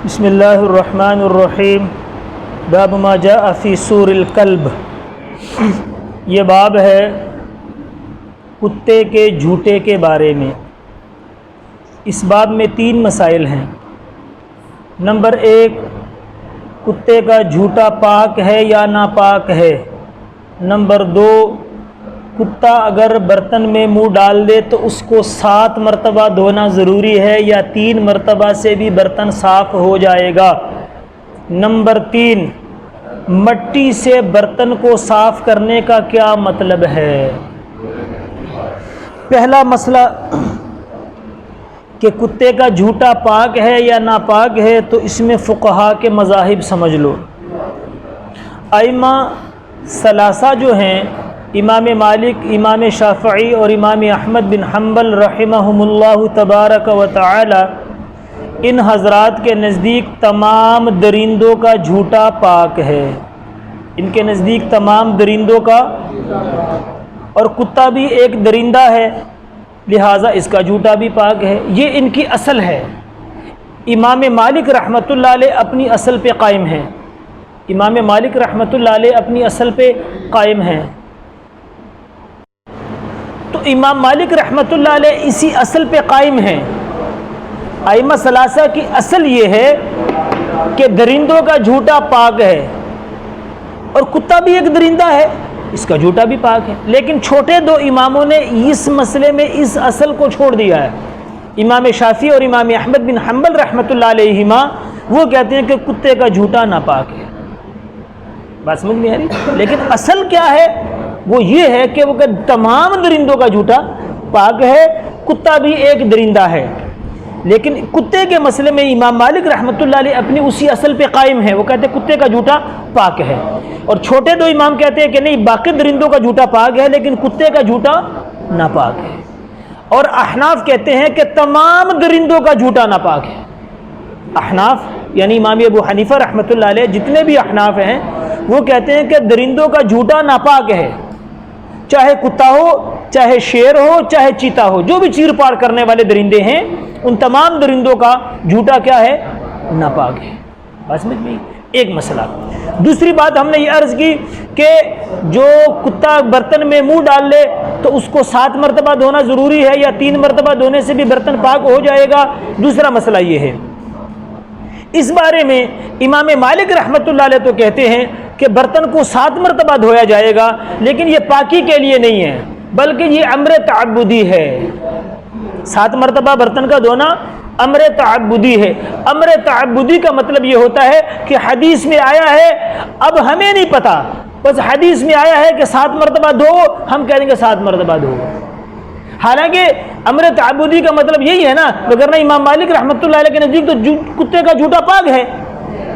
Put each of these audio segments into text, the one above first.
بسم اللہ الرحمن الرحیم باب ما جاء فی سور الکلب۔ یہ باب ہے کتے کے جھوٹے کے بارے میں۔ اس باب میں 3 مسائل ہیں۔ نمبر 1، کتے کا جھوٹا پاک ہے یا ناپاک ہے۔ نمبر 2، کتا اگر برتن میں منہ ڈال دے تو اس کو 7 مرتبہ دھونا ضروری ہے یا 3 مرتبہ سے بھی برتن صاف ہو جائے گا۔ نمبر 3، مٹی سے برتن کو صاف کرنے کا کیا مطلب ہے۔ پہلا مسئلہ کہ کتے کا جھوٹا پاک ہے یا ناپاک ہے، تو اس میں فقہا کے مذاہب سمجھ لو۔ ائمہ ثلاثہ جو ہیں، امام مالک، امام شافعی اور امام احمد بن حنبل رحمہم اللہ تبارک و تعالی، ان حضرات کے نزدیک تمام درندوں کا جھوٹا پاک ہے۔ ان کے نزدیک تمام درندوں کا، اور کتا بھی ایک درندہ ہے، لہٰذا اس کا جھوٹا بھی پاک ہے۔ یہ ان کی اصل ہے۔ امام مالک رحمۃ اللہ علیہ اپنی اصل پہ قائم ہیں۔ امام مالک رحمۃ اللہ علیہ اپنی اصل پہ قائم ہیں۔ تو امام مالک رحمۃ اللہ علیہ اسی اصل پہ قائم ہیں۔ ائمہ ثلاثہ کی اصل یہ ہے کہ درندوں کا جھوٹا پاک ہے، اور کتا بھی ایک درندہ ہے، اس کا جھوٹا بھی پاک ہے۔ لیکن چھوٹے 2 اماموں نے اس مسئلے میں اس اصل کو چھوڑ دیا ہے۔ امام شافعی اور امام احمد بن حنبل رحمۃ اللہ علیہما وہ کہتے ہیں کہ کتے کا جھوٹا ناپاک ہے۔ بات سمجھ میں آ رہی؟ لیکن اصل کیا ہے؟ وہ یہ ہے کہ وہ کہ تمام درندوں کا جھوٹا پاک ہے، کتا بھی ایک درندہ ہے۔ لیکن کتے کے مسئلے میں امام مالک رحمۃ اللہ علیہ اپنی اسی اصل پہ قائم ہے۔ وہ کہتے ہیں کتے کا جھوٹا پاک ہے، اور چھوٹے 2 امام کہتے ہیں کہ نہیں، باقی درندوں کا جھوٹا پاک ہے لیکن کتے کا جھوٹا ناپاک ہے۔ اور احناف کہتے ہیں کہ تمام درندوں کا جھوٹا ناپاک ہے۔ احناف یعنی امام ابو حنیفہ رحمۃ اللہ علیہ، جتنے بھی احناف ہیں وہ کہتے ہیں کہ درندوں کا جھوٹا ناپاک ہے، چاہے کتا ہو، چاہے شیر ہو، چاہے چیتا ہو، جو بھی چیر پار کرنے والے درندے ہیں، ان تمام درندوں کا جھوٹا کیا ہے؟ ناپاک ہے۔ بس سمجھ میں ایک مسئلہ۔ دوسری بات ہم نے یہ عرض کی کہ جو کتا برتن میں منہ ڈال لے تو اس کو 7 مرتبہ دھونا ضروری ہے یا 3 مرتبہ دھونے سے بھی برتن پاک ہو جائے گا۔ دوسرا مسئلہ یہ ہے، اس بارے میں امام مالک رحمۃ اللہ علیہ تو کہتے ہیں کہ برتن کو 7 مرتبہ دھویا جائے گا، لیکن یہ پاکی کے لیے نہیں ہے بلکہ یہ امر تعبدی ہے۔ 7 مرتبہ برتن کا دھونا امر تعبدی ہے۔ امر تعبدی کا مطلب یہ ہوتا ہے کہ حدیث میں آیا ہے، اب ہمیں نہیں پتہ، بس حدیث میں آیا ہے کہ 7 مرتبہ دھو، ہم کہہ دیں گے 7 مرتبہ دھو۔ حالانکہ امر تعبدی کا مطلب یہی ہے نا، وگرنہ امام مالک رحمۃ اللہ علیہ کے نزدیک تو کتے کا جھوٹا پاک ہے۔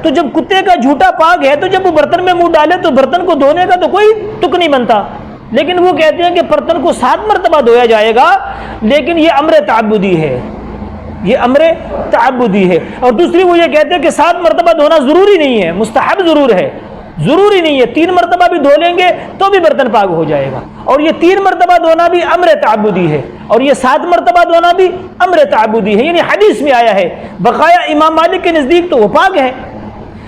تو جب کتے کا جھوٹا پاک ہے تو جب وہ برتن میں منہ ڈالے تو برتن کو دھونے کا تو کوئی تک نہیں بنتا، لیکن وہ کہتے ہیں کہ برتن کو 7 مرتبہ دھویا جائے گا، لیکن یہ امر تعبدی ہے، یہ امر تعبدی ہے۔ اور دوسری وہ یہ کہتے ہیں کہ 7 مرتبہ دھونا ضروری نہیں ہے، مستحب ضرور ہے، ضروری نہیں ہے، 3 مرتبہ بھی دھو لیں گے تو بھی برتن پاک ہو جائے گا، اور یہ 3 مرتبہ دھونا بھی امر تعبدی ہے، اور یہ 7 مرتبہ دھونا بھی امر تعبدی ہے، یعنی حدیث میں آیا ہے۔ بقایا امام مالک کے نزدیک تو وہ پاک ہے،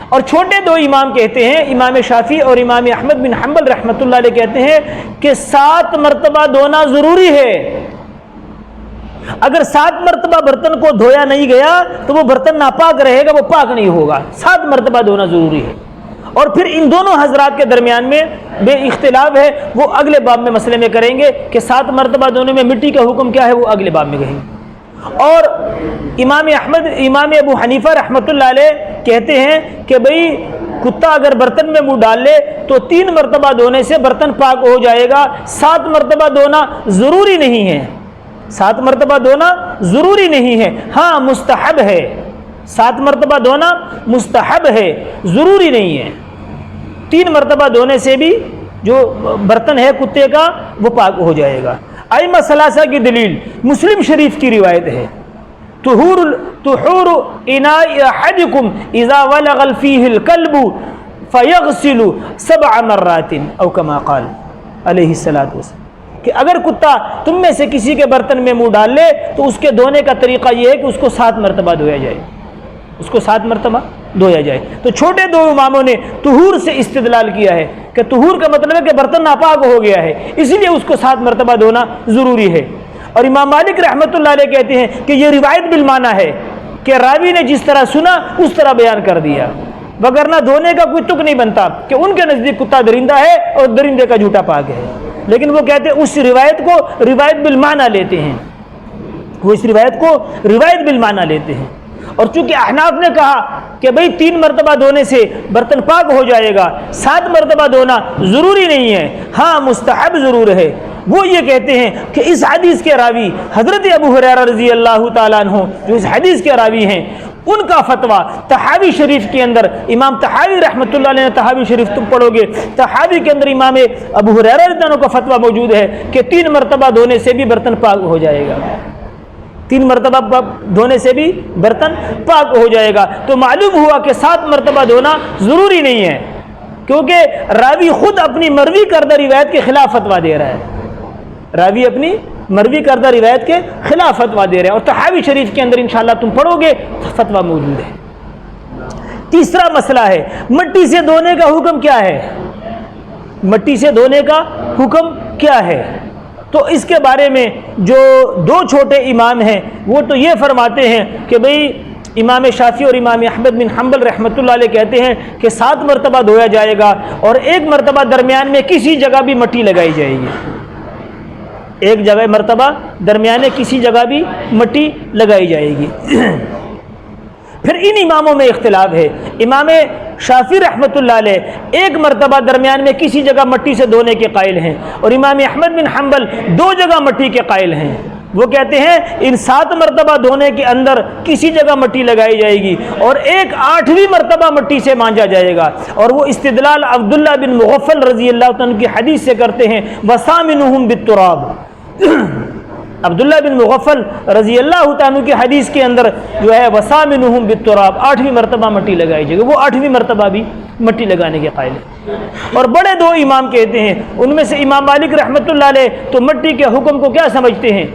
اور چھوٹے 2 امام کہتے ہیں، امام شافعی اور امام احمد بن حنبل رحمۃ اللہ علیہ کہتے ہیں کہ 7 مرتبہ دھونا ضروری ہے۔ اگر 7 مرتبہ برتن کو دھویا نہیں گیا تو وہ برتن ناپاک رہے گا، وہ پاک نہیں ہوگا۔ 7 مرتبہ دھونا ضروری ہے۔ اور پھر ان دونوں حضرات کے درمیان میں بے اختلاف ہے، وہ اگلے باب میں مسئلے میں کریں گے کہ 7 مرتبہ دھونے میں مٹی کا حکم کیا ہے، وہ اگلے باب میں کہیں گے۔ اور امام ابو حنیفہ رحمۃ اللہ علیہ کہتے ہیں کہ بھئی کتا اگر برتن میں منہ ڈال لے تو 3 مرتبہ دھونے سے برتن پاک ہو جائے گا، 7 مرتبہ دھونا ضروری نہیں ہے۔ 7 مرتبہ دھونا ضروری نہیں ہے، ہاں مستحب ہے۔ 7 مرتبہ دھونا مستحب ہے، ضروری نہیں ہے۔ 3 مرتبہ دھونے سے بھی جو برتن ہے کتے کا وہ پاک ہو جائے گا۔ ائمہ ثلاثہ کی دلیل مسلم شریف کی روایت ہے، طہور اناء احدکم اذا ولغ فیہ الکلب فیغسل 7 مرات او کما قال علیہ الصلوۃ والسلام، کہ اگر کتا تم میں سے کسی کے برتن میں منہ ڈال لے تو اس کے دھونے کا طریقہ یہ ہے کہ اس کو 7 مرتبہ دھویا جائے۔ اس کو 7 مرتبہ دھویا جائے۔ تو چھوٹے 2 اماموں نے طہور سے استدلال کیا ہے کہ طہور کا مطلب ہے کہ برتن ناپاک ہو گیا ہے، اسی لیے اس کو 7 مرتبہ دھونا ضروری ہے۔ اور امام مالک رحمۃ اللہ علیہ کہتے ہیں کہ یہ روایت بالمعنی ہے کہ راوی نے جس طرح سنا اس طرح بیان کر دیا، وگرنہ دھونے کا کوئی تک نہیں بنتا کہ ان کے نزدیک کتا درندہ ہے اور درندے کا جھوٹا پاک ہے، لیکن وہ کہتے ہیں اس روایت کو روایت بالمعنی لیتے ہیں، وہ اس روایت کو روایت بالمعنی لیتے ہیں۔ اور چونکہ احناف نے کہا کہ بھئی 3 مرتبہ دھونے سے برتن پاک ہو جائے گا، 7 مرتبہ دھونا ضروری نہیں ہے، ہاں مستحب ضرور ہے، وہ یہ کہتے ہیں کہ اس حدیث کے راوی حضرت ابو ہریرہ رضی اللہ تعالیٰ عنہ جو اس حدیث کے راوی ہیں، ان کا فتویٰ طحاوی شریف کے اندر، امام طحاوی رحمۃ اللہ علیہ نے طحاوی شریف تم پڑھو گے، طحاوی کے اندر امام ابو ہریرہ رضی اللہ عنہ کا فتویٰ موجود ہے کہ 3 مرتبہ دھونے سے بھی برتن پاک ہو جائے گا، 3 مرتبہ دھونے سے بھی برتن پاک ہو جائے گا۔ تو معلوم ہوا کہ 7 مرتبہ دھونا ضروری نہیں ہے، کیونکہ راوی خود اپنی مروی کردہ روایت کے خلاف فتویٰ دے رہا ہے، راوی اپنی مروی کردہ روایت کے خلاف فتویٰ دے رہے ہیں، اور طحاوی شریف کے اندر انشاءاللہ تم پڑھو گے فتویٰ موجود ہے۔ تیسرا مسئلہ ہے مٹی سے دھونے کا حکم کیا ہے، مٹی سے دھونے کا حکم کیا ہے؟ تو اس کے بارے میں جو 2 چھوٹے امام ہیں وہ تو یہ فرماتے ہیں کہ بھئی امام شافعی اور امام احمد بن حنبل رحمۃ اللہ علیہ کہتے ہیں کہ 7 مرتبہ دھویا جائے گا، اور 1 مرتبہ درمیان میں کسی جگہ بھی مٹی لگائی جائے گی، 1 جگہ مرتبہ درمیان میں کسی جگہ بھی مٹی لگائی جائے گی۔ پھر ان اماموں میں اختلاف ہے، امام شافعی رحمۃ اللہ علیہ 1 مرتبہ درمیان میں کسی جگہ مٹی سے دھونے کے قائل ہیں، اور امام احمد بن حنبل 2 جگہ مٹی کے قائل ہیں، وہ کہتے ہیں ان 7 مرتبہ دھونے کے اندر کسی جگہ مٹی لگائی جائے گی اور 1/8ویں مرتبہ مٹی سے مانجا جائے گا، اور وہ استدلال عبداللہ بن مغفل رضی اللہ عنہ کی حدیث سے کرتے ہیں وَسَامِنُهُمْ بِالتُّرَابِ۔ عبداللہ بن مغفل رضی اللہ عنہ کی حدیث کے اندر جو ہے وَسَامِنُهُمْ بِالتُّرَابِ، 8ویں مرتبہ مٹی لگائی جائے گی، وہ 8ویں مرتبہ بھی مٹی لگانے کے قائل ہیں۔ اور بڑے 2 امام کہتے ہیں، ان میں سے امام مالک رحمۃ اللہ علیہ تو مٹی کے حکم کو کیا سمجھتے ہیں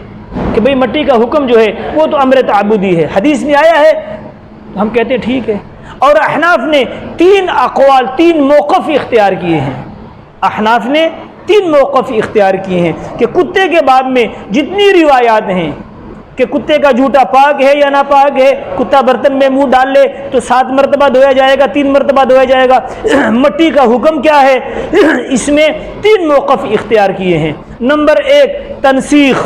کہ بھئی مٹی کا حکم جو ہے وہ تو امر تعبدی ہے، حدیث میں آیا ہے، ہم کہتے ہیں ٹھیک ہے۔ اور احناف نے 3 اقوال 3 موقف اختیار کیے ہیں، احناف نے 3 موقف اختیار کیے ہیں کہ کتے کے باب میں جتنی روایات ہیں کہ کتے کا جھوٹا پاک ہے یا ناپاک ہے، کتا برتن میں منہ ڈال لے تو 7 مرتبہ دھویا جائے گا، 3 مرتبہ دھویا جائے گا، مٹی کا حکم کیا ہے، اس میں 3 موقف اختیار کیے ہیں۔ نمبر 1 تنسیخ،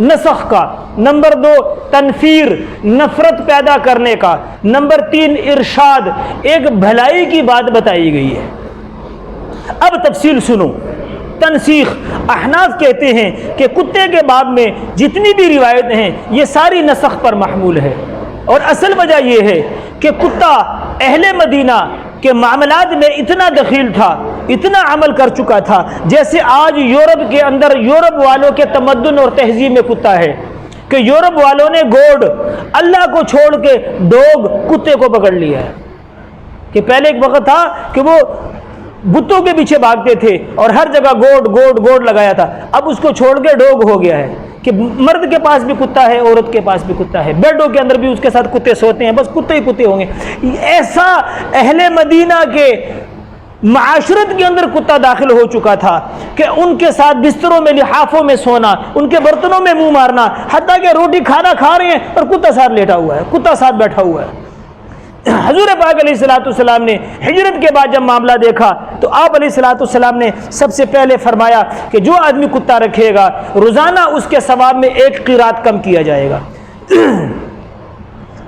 نسخ کا، نمبر 2 تنفیر، نفرت پیدا کرنے کا، نمبر 3 ارشاد، ایک بھلائی کی بات بتائی گئی ہے۔ اب تفصیل سنو۔ تنسیخ، احناف کہتے ہیں کہ کتے کے باب میں جتنی بھی روایتیں ہیں یہ ساری نسخ پر محمول ہے، اور اصل وجہ یہ ہے کہ کتا اہل مدینہ کے معاملات میں اتنا دخیل تھا، اتنا عمل کر چکا تھا، جیسے آج یورپ کے اندر یورپ والوں کے تمدن اور تہذیب میں کتا ہے کہ یورپ والوں نے گوڈ اللہ کو چھوڑ کے ڈوگ کتے کو پکڑ لیا ہے، کہ پہلے ایک وقت تھا کہ وہ بتوں کے پیچھے بھاگتے تھے اور ہر جگہ گوڈ گوڈ گوڈ لگایا تھا، اب اس کو چھوڑ کے ڈوگ ہو گیا ہے کہ مرد کے پاس بھی کتا ہے، عورت کے پاس بھی کتا ہے، بیڈوں کے اندر بھی اس کے ساتھ کتے سوتے ہیں، بس کتے ہی کتے ہوں گے۔ ایسا اہل مدینہ کے معاشرت کے اندر کتا داخل ہو چکا تھا کہ ان کے ساتھ بستروں میں لحافوں میں سونا، ان کے برتنوں میں منہ مارنا، حتیٰ کہ روٹی کھانا کھا رہے ہیں اور کتا ساتھ لیٹا ہوا ہے، کتا ساتھ بیٹھا ہوا ہے۔ حضور پاک علیہ الصلوۃ والسلام نے ہجرت کے بعد جب معاملہ دیکھا تو آپ علیہ الصلوۃ والسلام نے سب سے پہلے فرمایا کہ جو آدمی کتا رکھے گا روزانہ اس کے ثواب میں 1 قیرات کم کیا جائے گا۔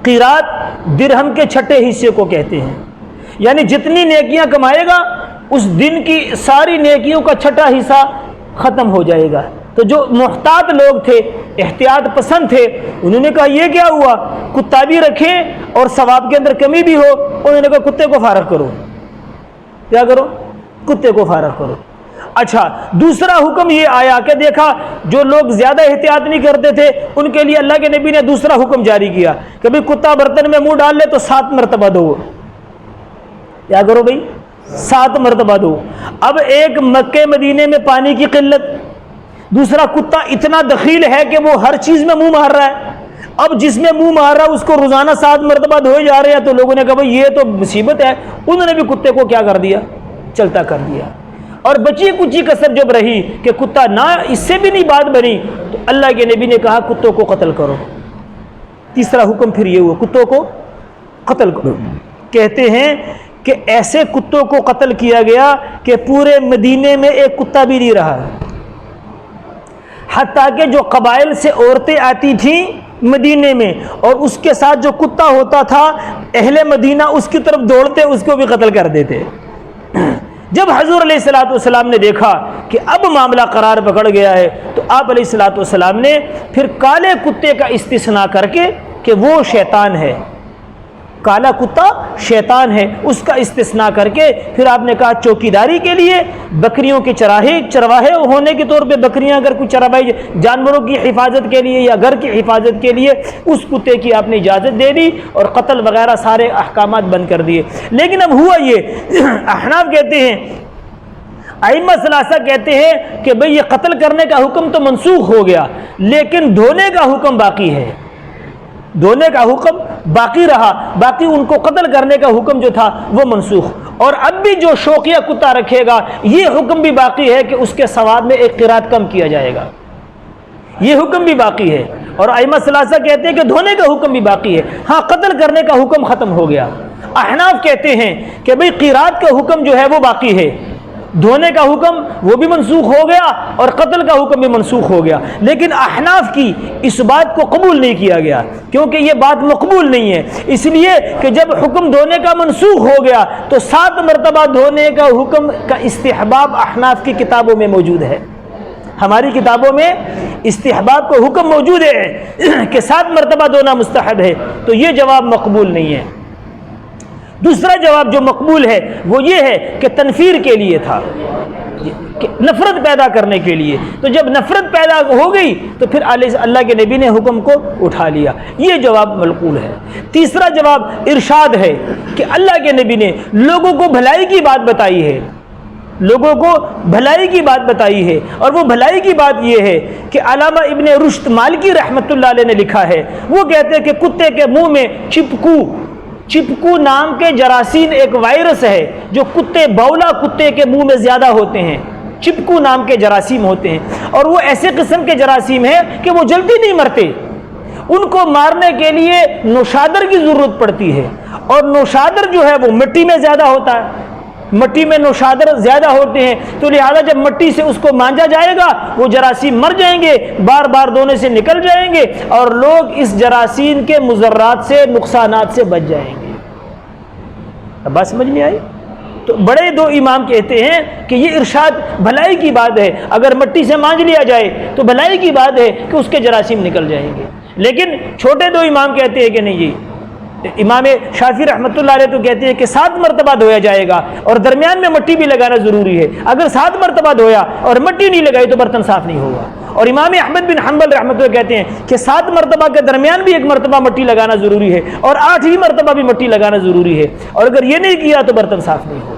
قیرات درہم کے 6 حصے کو کہتے ہیں، یعنی جتنی نیکیاں کمائے گا اس دن کی ساری نیکیوں کا 6واں حصہ ختم ہو جائے گا۔ تو جو محتاط لوگ تھے، احتیاط پسند تھے، انہوں نے کہا یہ کیا ہوا، کتا بھی رکھیں اور ثواب کے اندر کمی بھی ہو، انہوں نے کہا کتے کو فارغ کرو۔ کیا کرو؟ کتے کو فارغ کرو۔ اچھا، دوسرا حکم یہ آیا کہ دیکھا جو لوگ زیادہ احتیاط نہیں کرتے تھے ان کے لیے اللہ کے نبی نے دوسرا حکم جاری کیا کہ بھئی کتا برتن میں منہ ڈال لے تو 7 مرتبہ دو۔ کیا کرو بھئی؟ 7 مرتبہ دو۔ اب ایک مکے مدینے میں پانی کی قلت، دوسرا کتا اتنا دخیل ہے کہ وہ ہر چیز میں منہ مار رہا ہے، اب جس میں منہ مار رہا اس کو روزانہ 7 مرتبہ دھوئے جا رہے ہیں، تو لوگوں نے کہا بھائی یہ تو مصیبت ہے، انہوں نے بھی کتے کو کیا کر دیا؟ چلتا کر دیا۔ اور بچی کچی کسر جب رہی کہ کتا نہ، اس سے بھی نہیں بات بنی، تو اللہ کے نبی نے کہا کتوں کو قتل کرو۔ تیسرا حکم پھر یہ ہوا کتوں کو قتل کرو۔ کہتے ہیں کہ ایسے کتوں کو قتل کیا گیا کہ پورے مدینے میں ایک کتا بھی نہیں رہا، حتیٰ کہ جو قبائل سے عورتیں آتی تھیں مدینے میں اور اس کے ساتھ جو کتا ہوتا تھا، اہل مدینہ اس کی طرف دوڑتے اس کو بھی قتل کر دیتے۔ جب حضور علیہ الصلوۃ والسلام نے دیکھا کہ اب معاملہ قرار پکڑ گیا ہے، تو آپ علیہ الصلوۃ والسلام نے پھر کالے کتے کا استثناء کر کے کہ وہ شیطان ہے، کالا کتا شیطان ہے، اس کا استثناء کر کے پھر آپ نے کہا چوکیداری کے لیے، بکریوں کے چرواہے ہونے کے طور پہ بکریاں اگر کوئی چروائی، جانوروں کی حفاظت کے لیے یا گھر کی حفاظت کے لیے اس کتے کی آپ نے اجازت دے دی اور قتل وغیرہ سارے احکامات بند کر دیے۔ لیکن اب ہوا یہ، احناف کہتے ہیں، ائمہ ثلاثہ کہتے ہیں کہ بھئی یہ قتل کرنے کا حکم تو منسوخ ہو گیا، لیکن دھونے کا حکم باقی ہے، دھونے کا حکم باقی رہا، باقی ان کو قتل کرنے کا حکم جو تھا وہ منسوخ۔ اور اب بھی جو شوقیہ کتا رکھے گا یہ حکم بھی باقی ہے کہ اس کے ثواب میں ایک قرات کم کیا جائے گا، یہ حکم بھی باقی ہے۔ اور ائمہ ثلاثہ کہتے ہیں کہ دھونے کا حکم بھی باقی ہے، ہاں قتل کرنے کا حکم ختم ہو گیا۔ احناف کہتے ہیں کہ بھئی قرات کا حکم جو ہے وہ باقی ہے، دھونے کا حکم وہ بھی منسوخ ہو گیا اور قتل کا حکم بھی منسوخ ہو گیا، لیکن احناف کی اس بات کو قبول نہیں کیا گیا کیونکہ یہ بات مقبول نہیں ہے، اس لیے کہ جب حکم دھونے کا منسوخ ہو گیا تو 7 مرتبہ دھونے کا حکم کا استحباب احناف کی کتابوں میں موجود ہے، ہماری کتابوں میں استحباب کو حکم موجود ہے کہ 7 مرتبہ دھونا مستحب ہے، تو یہ جواب مقبول نہیں ہے۔ دوسرا جواب جو مقبول ہے وہ یہ ہے کہ تنفیر کے لیے تھا، کہ نفرت پیدا کرنے کے لیے، تو جب نفرت پیدا ہو گئی تو پھر اللہ کے نبی نے حکم کو اٹھا لیا، یہ جواب ملقول ہے۔ تیسرا جواب ارشاد ہے کہ اللہ کے نبی نے لوگوں کو بھلائی کی بات بتائی ہے، لوگوں کو بھلائی کی بات بتائی ہے، اور وہ بھلائی کی بات یہ ہے کہ علامہ ابن رشد مالکی رحمۃ اللہ علیہ نے لکھا ہے، وہ کہتے ہیں کہ کتے کے منہ میں چپکو نام کے جراثیم ایک وائرس ہے جو کتے بولا کتے کے منہ میں زیادہ ہوتے ہیں، چپکو نام کے جراثیم ہوتے ہیں، اور وہ ایسے قسم کے جراثیم ہیں کہ وہ جلدی نہیں مرتے، ان کو مارنے کے لیے نوشادر کی ضرورت پڑتی ہے، اور نوشادر جو ہے وہ مٹی میں زیادہ ہوتا ہے، مٹی میں نوشادر زیادہ ہوتے ہیں، تو لہذا جب مٹی سے اس کو مانجا جائے گا وہ جراثیم مر جائیں گے، بار بار دھونے سے نکل جائیں گے، اور لوگ اس جراثیم کے مضرات سے، نقصانات سے بچ جائیں گے۔ اب بات سمجھ میں آئی؟ تو بڑے 2 امام کہتے ہیں کہ یہ ارشاد بھلائی کی بات ہے، اگر مٹی سے مانج لیا جائے تو بھلائی کی بات ہے کہ اس کے جراثیم نکل جائیں گے، لیکن چھوٹے 2 امام کہتے ہیں کہ نہیں جی، امام شافعی رحمۃ اللہ علیہ تو کہتے ہیں کہ 7 مرتبہ دھویا جائے گا اور درمیان میں مٹی بھی لگانا ضروری ہے، اگر 7 مرتبہ دھویا اور مٹی نہیں لگائی تو برتن صاف نہیں ہوگا، اور امام احمد بن حنبل رحمۃ اللہ کہتے ہیں کہ 7 مرتبہ کے درمیان بھی 1 مرتبہ مٹی لگانا ضروری ہے اور 8ویں مرتبہ بھی مٹی لگانا ضروری ہے، اور اگر یہ نہیں کیا تو برتن صاف نہیں ہوگا۔